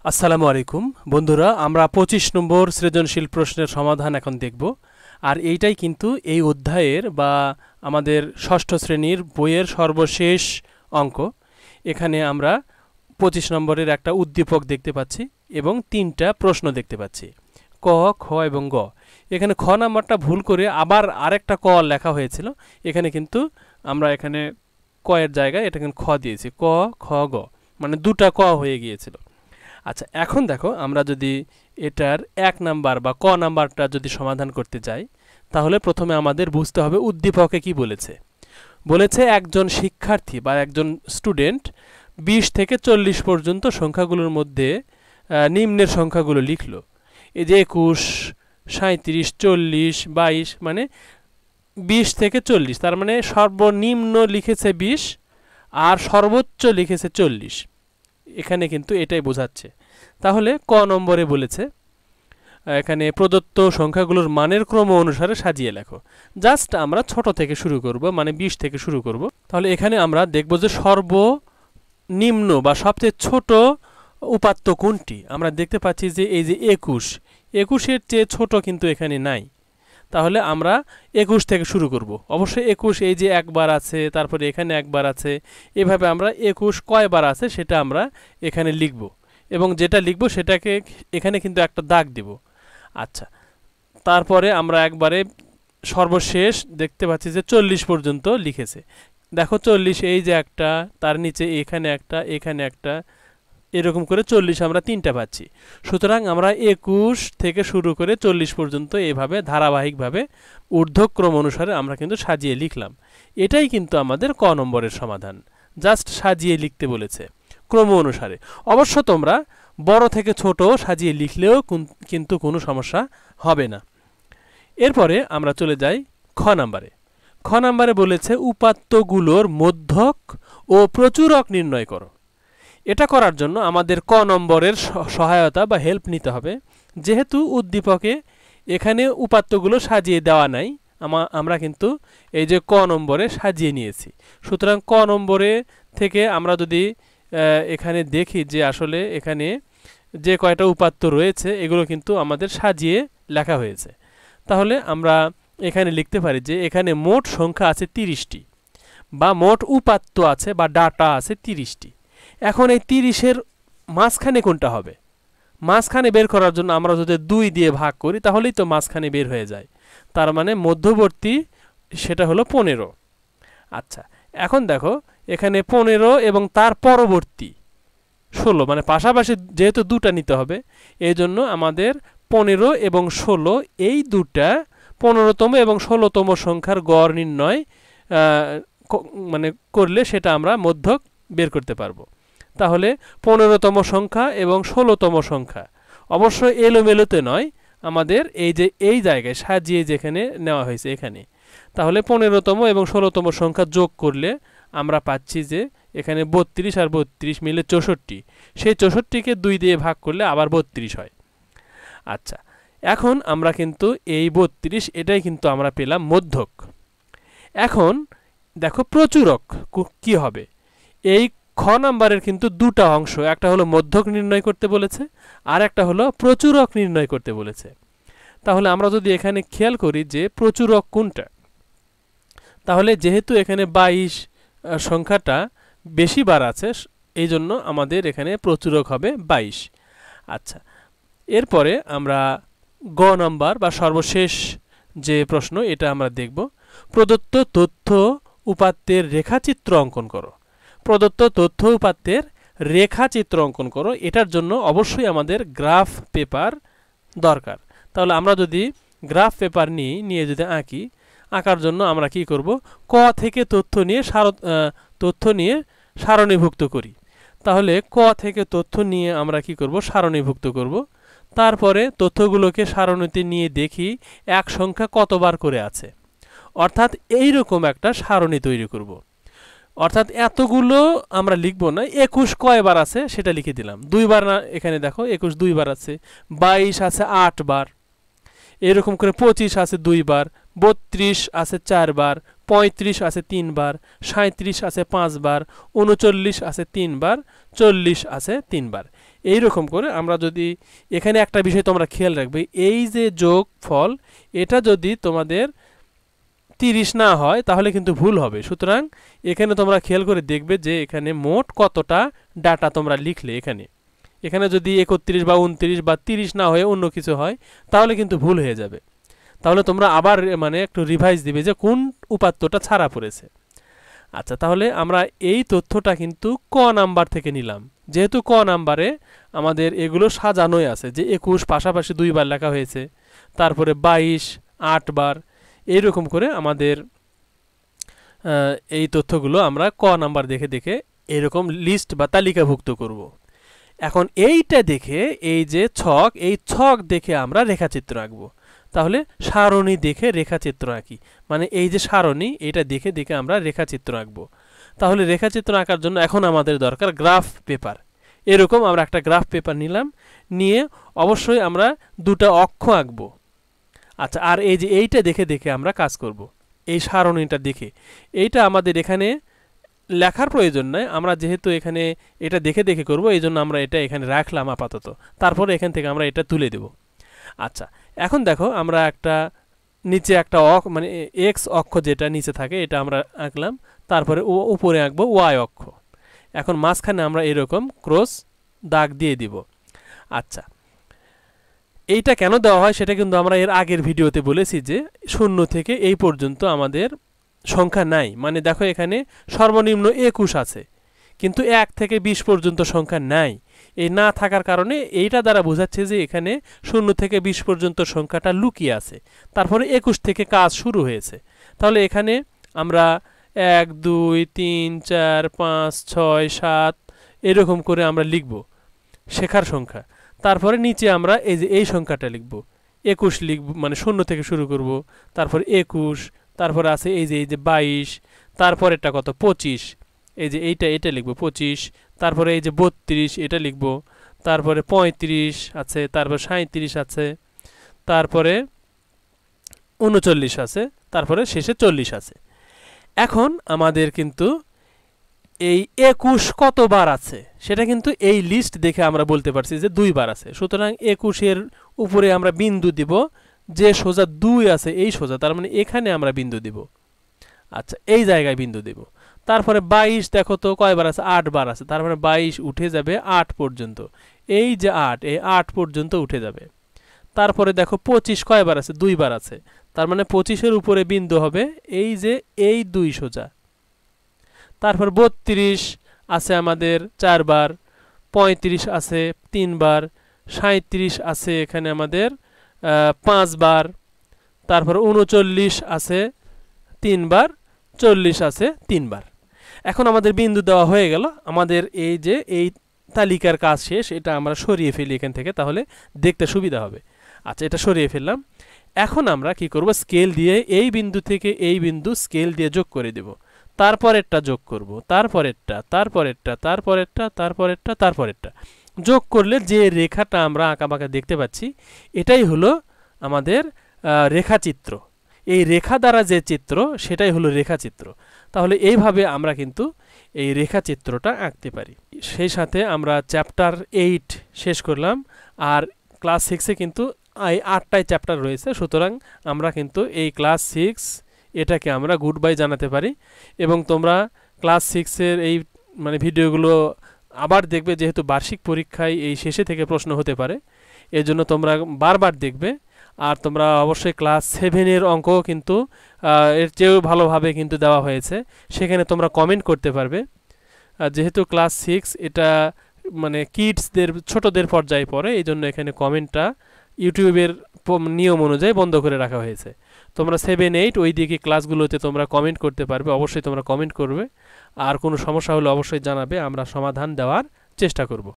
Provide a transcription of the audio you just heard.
আসসালামু আলাইকুম বন্ধুরা, আমরা 25 নম্বর সৃজনশীল প্রশ্নের সমাধান এখন দেখব। আর এইটাই কিন্তু এই অধ্যায়ের বা আমাদের ষষ্ঠ শ্রেণীর বইয়ের সর্বশেষ অঙ্ক। এখানে আমরা 25 নম্বরের একটা উদ্দীপক দেখতে পাচ্ছি এবং 3টা প্রশ্ন দেখতে পাচ্ছি, ক, খ এবং গ। এখানে খ নাম্বারটা ভুল করে আবার আরেকটা ক লেখা হয়েছিল। এখানে কিন্তু আমরা এখানে ক এর জায়গায় এটা কিন্তু খ দিয়েছি, ক, খ, গ, মানে দুটা ক হয়ে গিয়েছিল। আচ্ছা, এখন দেখো আমরা যদি এটার 1 নাম্বার বা ক নাম্বারটা যদি সমাধান করতে যাই, তাহলে প্রথমে আমাদের বুঝতে হবে উদ্দীপকে কি বলেছে। বলেছে একজন শিক্ষার্থী বা একজন স্টুডেন্ট 20 থেকে 40 পর্যন্ত সংখ্যাগুলোর মধ্যে নিম্নের সংখ্যাগুলো লিখলো। এই যে 21, 37, 40, 22, মানে 20 থেকে 40, তার মানে সর্বনিম্ন লিখেছে 20 আর সর্বোচ্চ লিখেছে 40। এখানে কিন্তু এটাই বোঝাচ্ছে। তাহলে ক নম্বরে বলেছে এখানে প্রদত্ত সংখ্যাগুলোর মানের ক্রম অনুসারে সাজিয়ে লেখো। জাস্ট আমরা ছোট থেকে শুরু করব, মানে 20 থেকে শুরু করব। তাহলে এখানে আমরা দেখব যে সর্বনিম্ন বা সবচেয়ে ছোট উপাত্ত কোনটি। আমরা দেখতে পাচ্ছি যে এই যে 21-এর চেয়ে ছোট কিন্তু এখানে নাই। তাহলে আমরা 21 থেকে শুরু করব। অবশ্যই 21 এই যে একবার আছে, তারপরে এখানে একবার আছে, এভাবে আমরা 21 কয়বার আছে সেটা আমরা এখানে লিখব এবং যেটা লিখব সেটাকে এখানে কিন্তু একটা দাগ দেব। আচ্ছা, তারপরে আমরা একবারে সর্বশেষ দেখতে পাচ্ছি যে 40 পর্যন্ত লিখেছে। দেখো 40 এই যে একটা, তার নিচে এখানে একটা, এখানে একটা, এরকম করে 40 আমরা 3টা পাচ্ছি। সুতরাং আমরা 21 থেকে শুরু করে 40 পর্যন্ত এভাবে ধারাবাহিকভাবে ঊর্ধ্বক্রম অনুসারে আমরা কিন্তু সাজিয়ে লিখলাম। এটাই কিন্তু আমাদের ক নম্বরের সমাধান। জাস্ট সাজিয়ে লিখতে বলেছে ক্রম অনুসারে। অবশ্য তোমরা বড় থেকে ছোট সাজিয়ে লিখলেও কিন্তু কোনো সমস্যা হবে না। এরপরে আমরা চলে যাই খ নাম্বারে। খ নাম্বারে বলেছে উপাত্তগুলোর মধ্যক ও প্রচুরক নির্ণয় করো। এটা করার জন্য আমাদের ক নম্বরের সহায়তা বা হেল্প নিতে হবে। যেহেতু উদ্দীপকে এখানে উপাত্তগুলো সাজিয়ে দেওয়া নাই, আমরা কিন্তু এই যে ক নম্বরে সাজিয়ে নিয়েছি। সুতরাং ক নম্বরে থেকে আমরা যদি এখানে দেখি যে আসলে এখানে যে কয়টা উপাত্ত রয়েছে এগুলো কিন্তু আমাদের সাজিয়ে লেখা হয়েছে। তাহলে আমরা এখানে লিখতে পারি যে এখানে মোট সংখ্যা আছে 30টি বা মোট উপাত্ত আছে বা ডাটা আছে 30টি। এখন এই 30-এর মাঝখানে কোনটা হবে? মাঝখানে বের করার জন্য আমরা যদি 2 দিয়ে ভাগ করি তাহলেই তো মাঝখানে বের হয়ে যায়। তার মানে মধ্যবর্তী সেটা হলো 15। আচ্ছা, এখন দেখো এখানে 15 এবং তার পরবর্তী 16, মানে পাশাপাশি যেহেতু দুটা নিতে হবে, এই জন্য আমাদের 15 এবং 16 এই দুটা 15তম এবং 16তম সংখ্যার গড় নির্ণয় মানে করলে সেটা আমরা মধ্যক বের করতে পারবো। তাহলে 15তম সংখ্যা এবং 16তম সংখ্যা অবশ্যই এলোমেলোতে নয়, আমাদের এই যে এই জায়গায় সাজিয়ে যেখানে নেওয়া হয়েছে এখানে। তাহলে 15তম এবং 16তম সংখ্যা যোগ করলে আমরা পাচ্ছি যে এখানে 32 আর 32 মিলে 64। সেই 64কে 2 দিয়ে ভাগ করলে আবার 32 হয়। আচ্ছা, এখন আমরা কিন্তু এই 32 এটাই কিন্তু আমরা পেলাম মধ্যক। এখন দেখো প্রচুরক কি হবে। এই খ নাম্বারের কিন্তু দুটা অংশ, একটা হলো মধ্যক নির্ণয় করতে বলেছে আর একটা হলো প্রচুরক নির্ণয় করতে বলেছে। তাহলে আমরা যদি এখানে খেয়াল করি যে প্রচুরক কোনটা, তাহলে যেহেতু এখানে 22 সংখ্যাটা বেশি বার আছে এই জন্য আমাদের এখানে প্রচুরক হবে 22। আচ্ছা, এরপরে আমরা গ নাম্বার বা সর্বশেষ যে প্রশ্ন এটা আমরা দেখব। প্রদত্ত তথ্য উপাত্তের রেখাচিত্র অঙ্কন করো। প্রদত্ত তথ্য উপাত্তের রেখাচিত্র অঙ্কন করো। এটার জন্য অবশ্যই আমাদের গ্রাফ পেপার দরকার। তাহলে আমরা যদি গ্রাফ পেপার নিয়ে যদি আঁকার জন্য আমরা কি করব, ক থেকে তথ্য নিয়ে সারণীভুক্ত করি। তাহলে ক থেকে তথ্য নিয়ে আমরা কি করব, সারণীভুক্ত করব। তারপরে তথ্যগুলোকে সারণীতে নিয়ে দেখি এক সংখ্যা কতবার করে আছে, অর্থাৎ এইরকম একটা সারণী তৈরি করব। অর্থাৎ এতগুলো আমরা লিখব না, 21 কয়বার আছে সেটা লিখে দিলাম। 2 বার না, এখানে দেখো 21 2 বার আছে, 22 আছে 8 বার, এরকম করে 25 আছে 2 বার, 32 আছে 4 বার, 35 আছে 3 বার, 37 আছে 5 বার, 39 আছে 3 বার, 40 আছে 3 বার। এই রকম করে আমরা যদি এখানে একটা বিষয় তোমরা খেয়াল রাখবে, এই যে যোগফল এটা যদি তোমাদের 30 না হয় তাহলে কিন্তু ভুল হবে। সুতরাং এখানে তোমরা খেয়াল করে দেখবে যে এখানে মোট কতটা ডাটা তোমরা লিখলে। এখানে যদি 31 বা 29 বা 30 না হয়ে অন্য কিছু হয় তাহলে কিন্তু ভুল হয়ে যাবে। তাহলে তোমরা আবার মানে একটু রিভাইজ দিবে যে কোন উপাত্তটা ছাড়া পড়েছে। আচ্ছা, তাহলে আমরা এই তথ্যটা কিন্তু ক নাম্বার থেকে নিলাম, যেহেতু ক নাম্বারে আমাদের এগুলো সাজানোই আছে, যে 21 পাশাপাশি 2 বার লেখা হয়েছে, তারপরে 22 8 বার, এইরকম করে আমাদের এই তথ্যগুলো আমরা ক নাম্বার দেখে দেখে এরকম লিস্ট বা তালিকাভুক্ত করব। এখন এইটা দেখে এই যে ছক, এই ছক দেখে আমরা রেখাচিত্র আঁকবো। তাহলে সারণী দেখে রেখাচিত্র আঁকি, মানে এই যে সারণী এটা দেখে দেখে আমরা রেখাচিত্র আঁকবো। তাহলে রেখাচিত্র আঁকার জন্য এখন আমাদের দরকার গ্রাফ পেপার। এরকম আমরা একটা গ্রাফ পেপার নিলাম, নিয়ে অবশ্যই আমরা দুটো অক্ষ আঁকবো। আচ্ছা, আর এই যে এইটা দেখে দেখে আমরা কাজ করব, এই সারণীটা দেখে। এইটা আমাদের এখানে লেখার প্রয়োজন নয়, আমরা যেহেতু এখানে এটা দেখে দেখে করব এই জন্য আমরা এটা এখানে রাখলাম আপাতত, তারপরে এখান থেকে আমরা এটা তুলে দেব। আচ্ছা, এখন দেখো আমরা একটা নিচে একটা মানে এক্স অক্ষ যেটা নিচে থাকে এটা আমরা আঁকলাম, তারপরে উপরে আঁকবো ওয়াই অক্ষ। এখন মাঝখানে আমরা এরকম ক্রস দাগ দিয়ে দিব। আচ্ছা, এইটা কেন দেওয়া হয় সেটা কিন্তু আমরা এর আগের ভিডিওতে বলেছি যে 0 থেকে এই পর্যন্ত আমাদের সংখ্যা নাই। মানে দেখো এখানে সর্বনিম্ন 21 আছে, কিন্তু 1 থেকে 20 পর্যন্ত সংখ্যা নাই। এই না থাকার কারণে এইটা দ্বারা বোঝাচ্ছে যে এখানে 0 থেকে 20 পর্যন্ত সংখ্যাটা লুকিয়ে আছে, তারপরে 21 থেকে কাজ শুরু হয়েছে। তাহলে এখানে আমরা 1 2 3 4 5 6 7 এরকম করে আমরা লিখব শেখার সংখ্যা। তারপরে নিচে আমরা এই যে এই সংখ্যাটা লিখব, 21 লিখব, মানে 0 থেকে শুরু করব, তারপরে 21, তারপরে আছে এই যে 22, তারপরেরটা কত 25, এই যে এটা লিখব 25, তারপরে এই যে 32 এটা লিখব, তারপরে 35 আছে, তারপর 37 আছে, তারপরে 39 আছে, তারপরে শেষে 40 আছে। এখন আমাদের কিন্তু এই 21 কতবার আছে সেটা কিন্তু এই লিস্ট দেখে আমরা বলতে পারছি যে 2 বার আছে। সুতরাং 21-এর উপরে আমরা বিন্দু দিব, যে সোজা 2 আছে এই সোজা, তার মানে এখানে আমরা বিন্দু দিব। আচ্ছা, এই জায়গায় বিন্দু দেব। তারপরে 22 দেখো তো কয়বার আছে, 8 বার আছে, তার মানে 22 উঠে যাবে 8 পর্যন্ত, এই যে 8 এই 8 পর্যন্ত উঠে যাবে। তারপরে দেখো 25 কয়বার আছে, 2 বার আছে, তার মানে 25-এর উপরে বিন্দু হবে এই যে এই 2 সোজা। তারপর 32 আছে আমাদের 4 বার, 35 আছে 3 বার, 37 আছে এখানে আমাদের 5 বার, তারপর 39 আছে 3 বার, 40 আছে 3 বার। এখন আমাদের বিন্দু দেওয়া হয়ে গেল, আমাদের এই যে এই তালিকার কাজ শেষ। এটা আমরা সরিয়ে ফেলি এখান থেকে, তাহলে দেখতে সুবিধা হবে। আচ্ছা, এটা সরিয়ে ফেললাম। এখন আমরা কি করব, স্কেল দিয়ে এই বিন্দু থেকে এই বিন্দু স্কেল দিয়ে যোগ করে দেব, তারপরেরটা যোগ করব, তারপরেরটা, তারপরেরটা, তারপরেরটা, তারপরেরটা, তারপরেরটা। যোগ করলে যে রেখাটা আমরা আঁকাবাঁকা দেখতে পাচ্ছি এটাই হলো আমাদের রেখাচিত্র। এই রেখা দ্বারা যে চিত্র সেটাই হলো রেখাচিত্র। তাহলে এইভাবে আমরা কিন্তু এই রেখাচিত্রটা আঁকতে পারি। সেই সাথে আমরা চ্যাপ্টার 8 শেষ করলাম, আর ক্লাস 6-এ কিন্তু এই 8টাই চ্যাপ্টার রয়েছে। সুতরাং আমরা কিন্তু এই ক্লাস 6 এটাকে আমরা গুড বাই জানাতে পারি। এবং তোমরা ক্লাস 6-এর এই মানে ভিডিওগুলো আবার দেখবে, যেহেতু বার্ষিক পরীক্ষায় এই শেষে থেকে প্রশ্ন হতে পারে, এর জন্য তোমরা বারবার দেখবে। আর তোমরা অবশ্যই ক্লাস 7-এর অঙ্কও কিন্তু এর চেয়েও ভালোভাবে কিন্তু দেওয়া হয়েছে, সেখানে তোমরা কমেন্ট করতে পারবে। যেহেতু ক্লাস 6 এটা মানে কিডসদের ছোটদের পর্যায়ে পড়ে, এই জন্য এখানে কমেন্টটা ইউটিউবের নিয়ম অনুযায়ী বন্ধ করে রাখা হয়েছে। তোমরা 7 8 ওই দিকে ক্লাসগুলোতে তোমরা কমেন্ট করতে পারবে, অবশ্যই তোমরা কমেন্ট করবে। আর কোনো সমস্যা হলে অবশ্যই জানাবে, আমরা সমাধান দেওয়ার চেষ্টা করব।